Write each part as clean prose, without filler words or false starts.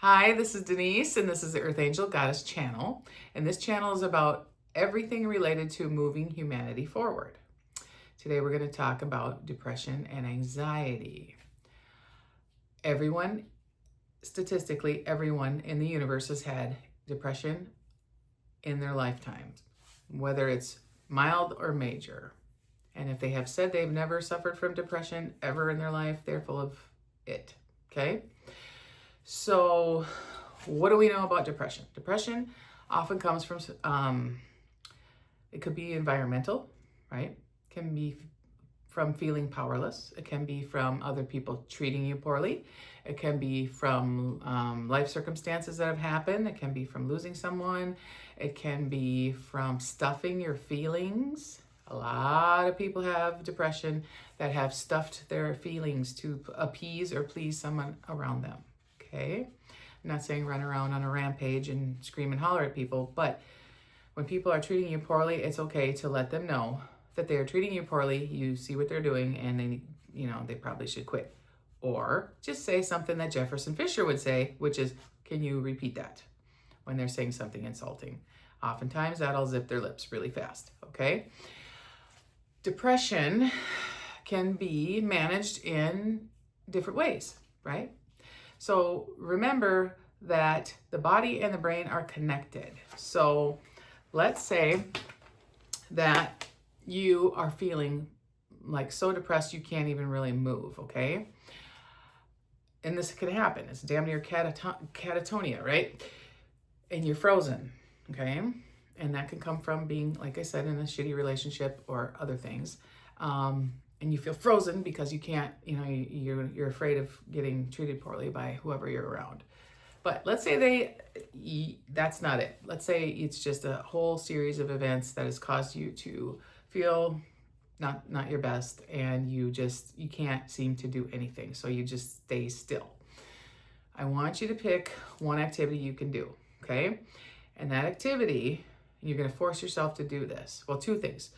Hi, this is Denise, and this is the Earth Angel Goddess channel. And this channel is about everything related to moving humanity forward. Today, we're going to talk about depression and anxiety. Statistically, everyone in the universe has had depression in their lifetime, whether it's mild or major. And if they have said they've never suffered from depression ever in their life, they're full of it. Okay? So, what do we know about depression? Depression often comes from, it could be environmental, right? It can be from feeling powerless. It can be from other people treating you poorly. It can be from life circumstances that have happened. It can be from losing someone. It can be from stuffing your feelings. A lot of people have depression that have stuffed their feelings to appease or please someone around them. Okay, I'm not saying run around on a rampage and scream and holler at people, but when people are treating you poorly, it's okay to let them know that they are treating you poorly. You see what they're doing, and they probably should quit. Or just say something that Jefferson Fisher would say, which is, "Can you repeat that?" when they're saying something insulting. Oftentimes, that'll zip their lips really fast. Okay. Depression can be managed in different ways, right? So remember that the body and the brain are connected. So let's say that you are feeling like so depressed you can't even really move, okay? And this can happen. It's damn near catatonia, right? And you're frozen, okay? And that can come from being, like I said, in a shitty relationship or other things. And you feel frozen because you can't, you're afraid of getting treated poorly by whoever you're around. But let's say that's not it. Let's say it's just a whole series of events that has caused you to feel not your best, and you can't seem to do anything. So you just stay still. I want you to pick one activity you can do, okay? And that activity, you're going to force yourself to do this. Well, two things.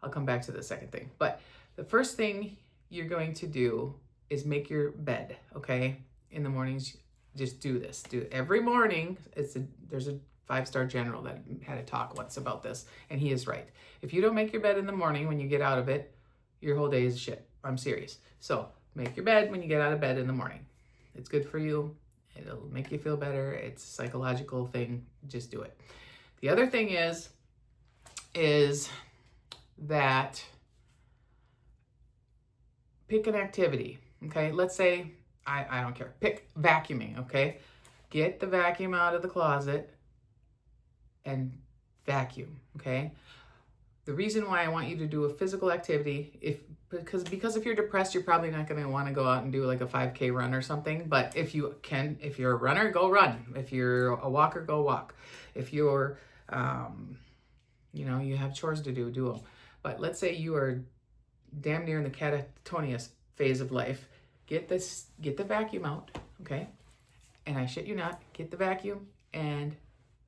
I'll come back to the second thing. But the first thing you're going to do is make your bed, okay? In the mornings, just do this. Do it every morning. There's a 5-star general that had a talk once about this, and he is right. If you don't make your bed in the morning when you get out of it, your whole day is shit. I'm serious. So make your bed when you get out of bed in the morning. It's good for you. It'll make you feel better. It's a psychological thing. Just do it. The other thing is that pick an activity, okay? Let's say, I don't care, pick vacuuming, okay? Get the vacuum out of the closet and vacuum, okay? The reason why I want you to do a physical activity, because if you're depressed, you're probably not going to want to go out and do like a 5K run or something. But if you're a runner, go run. If you're a walker, go walk. If you're, you have chores to do them. But let's say you are damn near in the catatonia phase of life. Get the vacuum out, okay? And I shit you not, get the vacuum and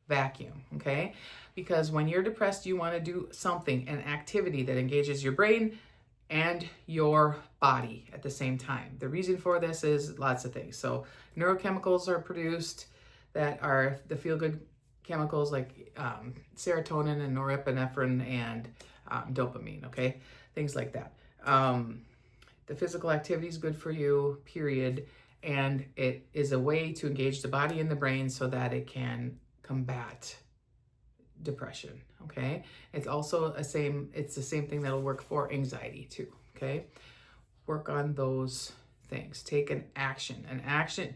vacuum, okay? Because when you're depressed, you want to do something, an activity that engages your brain and your body at the same time. The reason for this is lots of things. So neurochemicals are produced that are the feel-good chemicals like serotonin and norepinephrine and dopamine, okay? Things like that. The physical activity is good for you, period. And it is a way to engage the body and the brain so that it can combat depression, okay? It's also the same thing that'll work for anxiety too, okay? Work on those things. Take an action,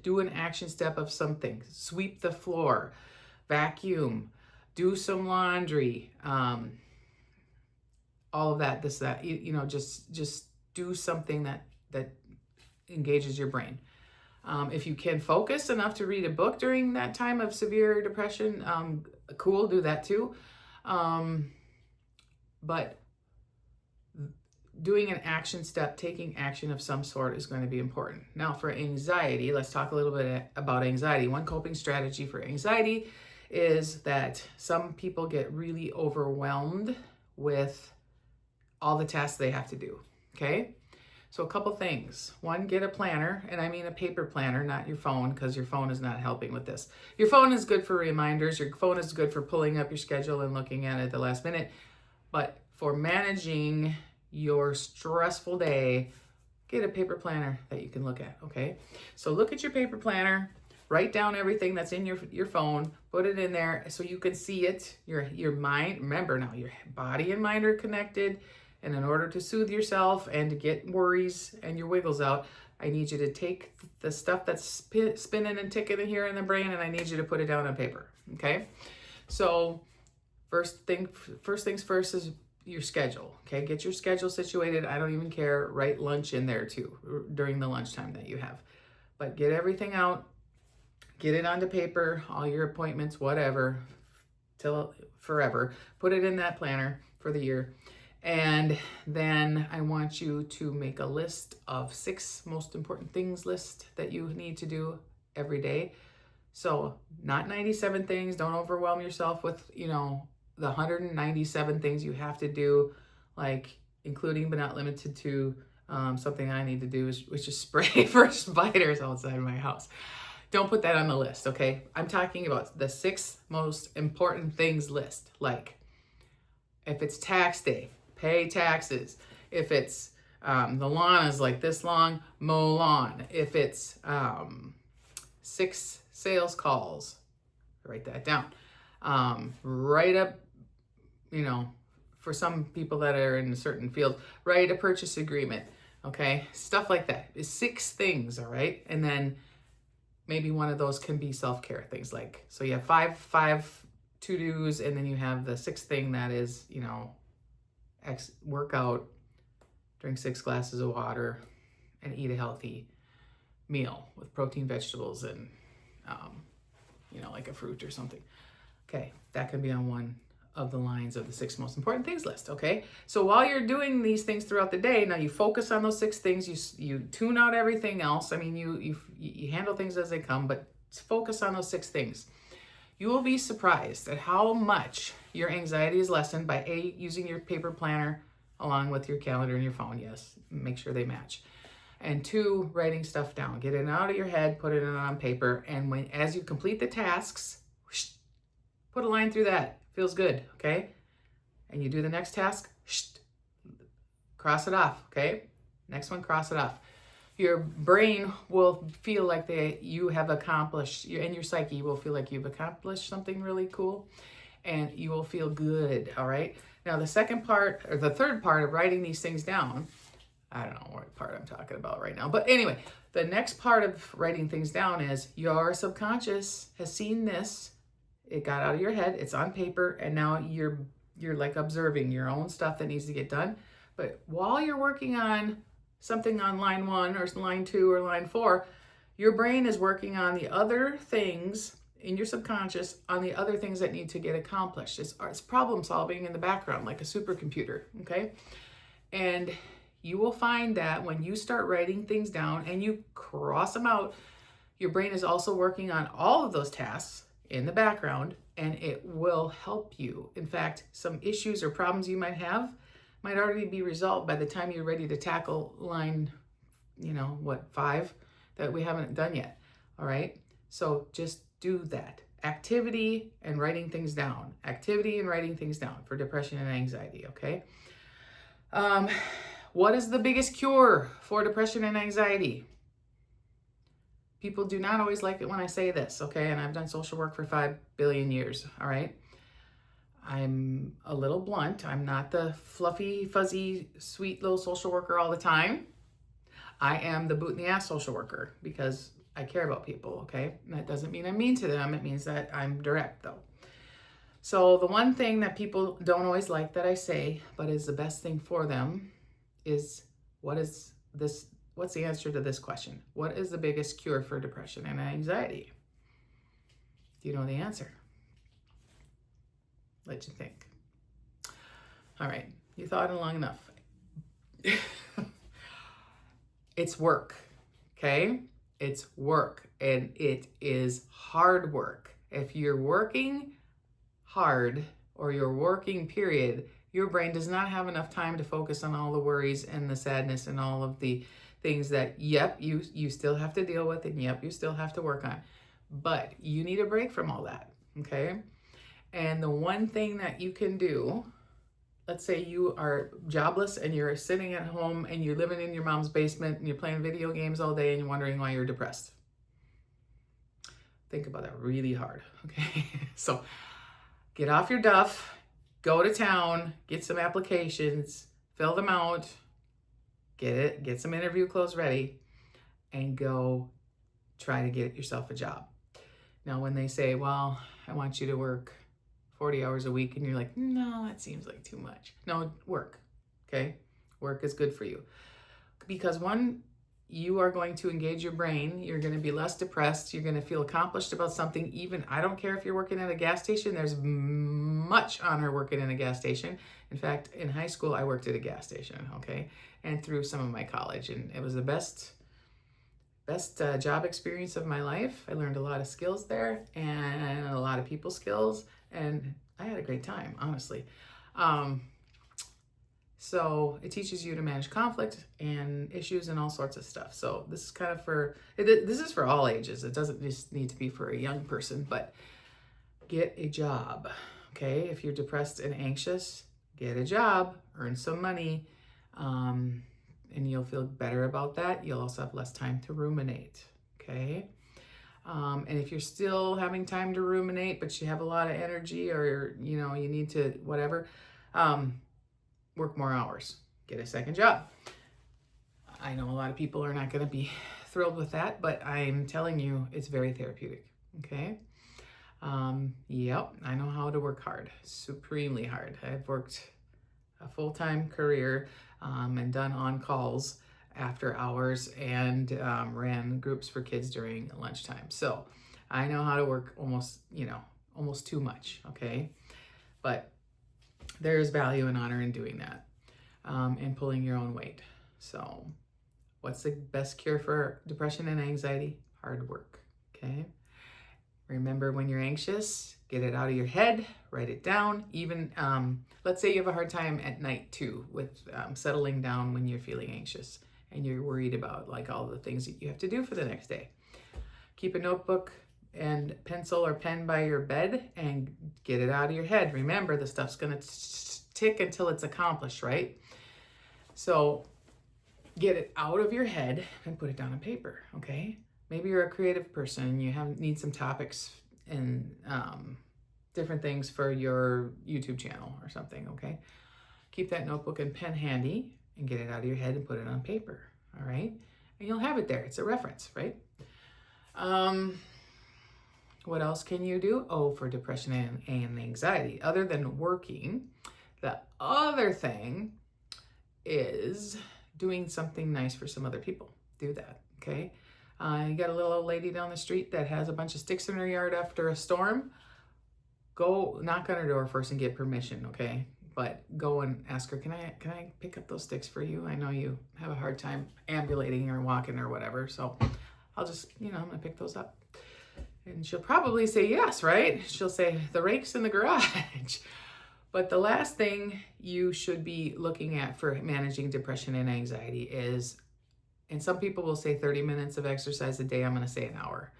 do an action step of something. Sweep the floor, vacuum, do some laundry, all of that, just do something that engages your brain. If you can focus enough to read a book during that time of severe depression, cool, do that too. But doing an action step, taking action of some sort is going to be important. Now for anxiety, let's talk a little bit about anxiety. One coping strategy for anxiety is that some people get really overwhelmed with all the tasks they have to do, okay? So a couple things. One, get a planner, and I mean a paper planner, not your phone, because your phone is not helping with this. Your phone is good for reminders. Your phone is good for pulling up your schedule and looking at it at the last minute. But for managing your stressful day, get a paper planner that you can look at, okay? So look at your paper planner, write down everything that's in your phone, put it in there so you can see it. Your mind, remember now, your body and mind are connected. And in order to soothe yourself and to get worries and your wiggles out, I need you to take the stuff that's spinning and ticking here in the brain, and I need you to put it down on paper, okay? So first things first is your schedule, okay? Get your schedule situated. I don't even care. Write lunch in there too during the lunchtime that you have. But get everything out. Get it onto paper, all your appointments, whatever, till forever. Put it in that planner for the year. And then I want you to make a list of 6 most important things list that you need to do every day. So not 97 things. Don't overwhelm yourself with, the 197 things you have to do, like including but not limited to something I need to do, which is spray for spiders outside my house. Don't put that on the list, okay? I'm talking about the 6 most important things list. Like if it's tax day, pay taxes. If it's the lawn is like this long, mow lawn. If it's 6 sales calls, write that down. Write up, for some people that are in a certain field, write a purchase agreement, okay? Stuff like that. It's 6 things, all right? And then maybe one of those can be self-care things, like, so you have five to-dos, and then you have the 6th thing that is, work out, drink 6 glasses of water, and eat a healthy meal with protein, vegetables, and like a fruit or something. Okay, that can be on one of the lines of the 6 most important things list. Okay, so while you're doing these things throughout the day, now you focus on those 6 things. You tune out everything else. I mean, you handle things as they come, but focus on those 6 things. You will be surprised at how much your anxiety is lessened by using your paper planner along with your calendar and your phone. Yes, make sure they match. And 2, writing stuff down. Get it out of your head, put it on paper, and as you complete the tasks, put a line through that. Feels good, okay? And you do the next task, cross it off, okay? Next one, cross it off. Your brain will feel like you have accomplished, and your psyche will feel like you've accomplished something really cool, and you will feel good, all right? Now, the third part of writing these things down, I don't know what part I'm talking about right now, but anyway, the next part of writing things down is your subconscious has seen this. It got out of your head, it's on paper, and now you're like observing your own stuff that needs to get done. But while you're working on something on line 1 or line 2 or line 4, your brain is working on the other things in your subconscious, on the other things that need to get accomplished. It's problem solving in the background, like a supercomputer, okay? And you will find that when you start writing things down and you cross them out, your brain is also working on all of those tasks in the background, and it will help you. In fact, some issues or problems you might have might already be resolved by the time you're ready to tackle line, 5 that we haven't done yet. All right. So just do that. Activity and writing things down. Activity and writing things down for depression and anxiety. Okay. What is the biggest cure for depression and anxiety? People do not always like it when I say this, okay? And I've done social work for 5 billion years, all right? I'm a little blunt. I'm not the fluffy, fuzzy, sweet little social worker all the time. I am the boot in the ass social worker because I care about people, okay? And that doesn't mean I'm mean to them. It means that I'm direct, though. So the one thing that people don't always like that I say, but is the best thing for them, is what's the answer to this question? What is the biggest cure for depression and anxiety? Do you know the answer? Let you think. All right, you thought long enough. It's work, okay? It's work, and it is hard work. If you're working hard, or you're working period, Your brain does not have enough time to focus on all the worries and the sadness and all of the things that, yep, you still have to deal with, and yep, you still have to work on. But you need a break from all that, okay? And the one thing that you can do, let's say you are jobless and you're sitting at home and you're living in your mom's basement and you're playing video games all day and you're wondering why you're depressed. Think about that really hard, okay? So get off your duff, go to town, get some applications, fill them out, get some interview clothes ready, and go try to get yourself a job. Now, when they say, well, I want you to work 40 hours a week, and you're like, no, that seems like too much. No, work, okay? Work is good for you. Because one, you are going to engage your brain. You're going to be less depressed. You're going to feel accomplished about something. Even, I don't care if you're working at a gas station. There's much honor working in a gas station. In fact, in high school, I worked at a gas station, okay? And through some of my college. And it was the best job experience of my life. I learned a lot of skills there and a lot of people skills. And I had a great time, honestly. So it teaches you to manage conflict and issues and all sorts of stuff. So this is kind of this is for all ages. It doesn't just need to be for a young person, but get a job, okay? If you're depressed and anxious, get a job, earn some money, and you'll feel better about that. You'll also have less time to ruminate, okay? And if you're still having time to ruminate, but you have a lot of energy, or, you need to, whatever, work more hours, get a second job. I know a lot of people are not going to be thrilled with that, but I'm telling you, it's very therapeutic, okay? Yep, I know how to work hard, supremely hard. I've worked a full-time career and done on-calls after hours and ran groups for kids during lunchtime. So I know how to work almost too much, okay? But there's value and honor in doing that and pulling your own weight. So what's the best cure for depression and anxiety? Hard work, okay? Remember, when you're anxious, get it out of your head, write it down. Even, let's say you have a hard time at night too with settling down when you're feeling anxious and you're worried about like all the things that you have to do for the next day. Keep a notebook and pencil or pen by your bed and get it out of your head. Remember, the stuff's gonna tick until it's accomplished, right? So get it out of your head and put it down on paper, okay? Maybe you're a creative person and you need some topics and different things for your YouTube channel or something, okay? Keep that notebook and pen handy and get it out of your head and put it on paper, all right? And you'll have it there. It's a reference, right? What else can you do? Oh, for depression and anxiety, other than working, the other thing is doing something nice for some other people. Do that, okay? You got a little old lady down the street that has a bunch of sticks in her yard after a storm. Go knock on her door first and get permission, okay? But go and ask her, can I pick up those sticks for you? I know you have a hard time ambulating or walking or whatever, so I'll just, I'm gonna pick those up. And she'll probably say yes, right? She'll say, the rake's in the garage. But the last thing you should be looking at for managing depression and anxiety is, and some people will say 30 minutes of exercise a day, I'm gonna say an hour.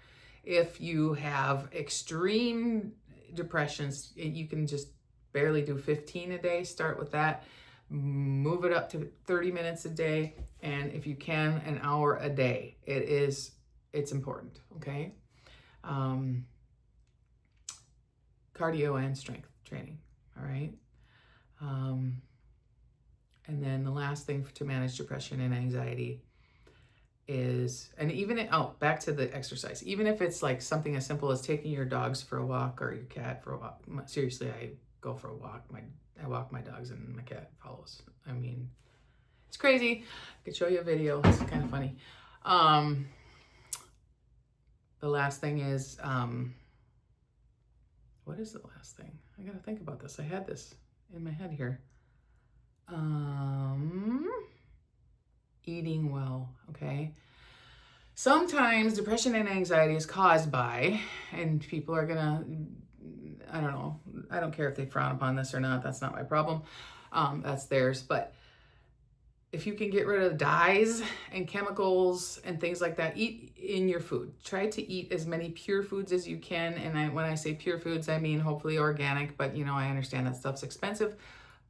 If you have extreme depressions, you can just barely do 15 a day, start with that. Move it up to 30 minutes a day. And if you can, an hour a day. It's important, okay? Cardio and strength training, all right? And then the last thing to manage depression and anxiety is, and even, back to the exercise, even if it's like something as simple as taking your dogs for a walk or your cat for a walk. Seriously, I go for a walk. I walk my dogs and my cat follows. I mean, it's crazy. I could show you a video. It's kind of funny. The last thing is, what is the last thing? I gotta think about this. I had this in my head here. Eating well, okay? Sometimes depression and anxiety is caused by, and people are gonna, I don't know, I don't care if they frown upon this or not, that's not my problem. That's theirs. But if you can get rid of dyes and chemicals and things like that, eat in your food. Try to eat as many pure foods as you can. And when I say pure foods, I mean hopefully organic, but I understand that stuff's expensive.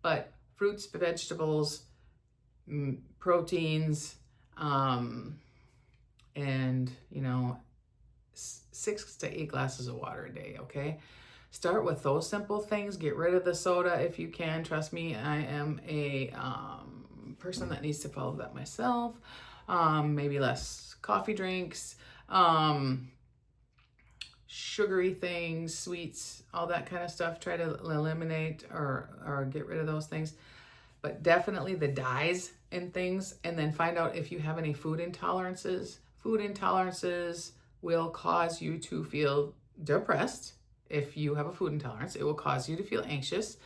But fruits, vegetables, proteins, and 6 to 8 glasses of water a day, okay? Start with those simple things. Get rid of the soda if you can. Trust me, I am a person that needs to follow that myself. Maybe less coffee drinks, sugary things, sweets, all that kind of stuff. Try to eliminate or get rid of those things. But definitely the dyes and things, and then find out if you have any food intolerances. Food intolerances will cause you to feel depressed. If you have a food intolerance, it will cause you to feel anxious,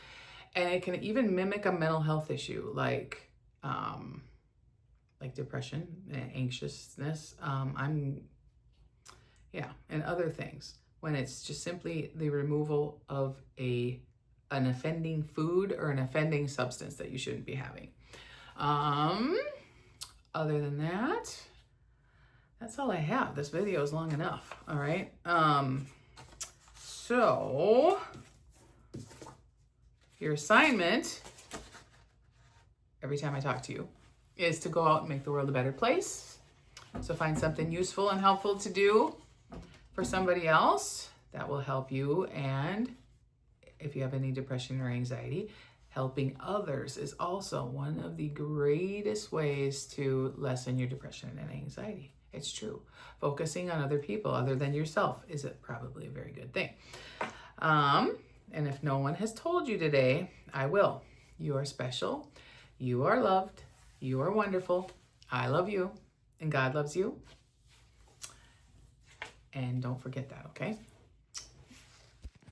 and it can even mimic a mental health issue like depression, anxiousness, and other things. When it's just simply the removal of an offending food or an offending substance that you shouldn't be having. Other than that, that's all I have. This video is long enough. All right. So your assignment every time I talk to you is to go out and make the world a better place. So find something useful and helpful to do for somebody else that will help you. And if you have any depression or anxiety, helping others is also one of the greatest ways to lessen your depression and anxiety. It's true. Focusing on other people other than yourself is probably a very good thing. And if no one has told you today, I will. You are special. You are loved. You are wonderful. I love you. And God loves you. And don't forget that, okay?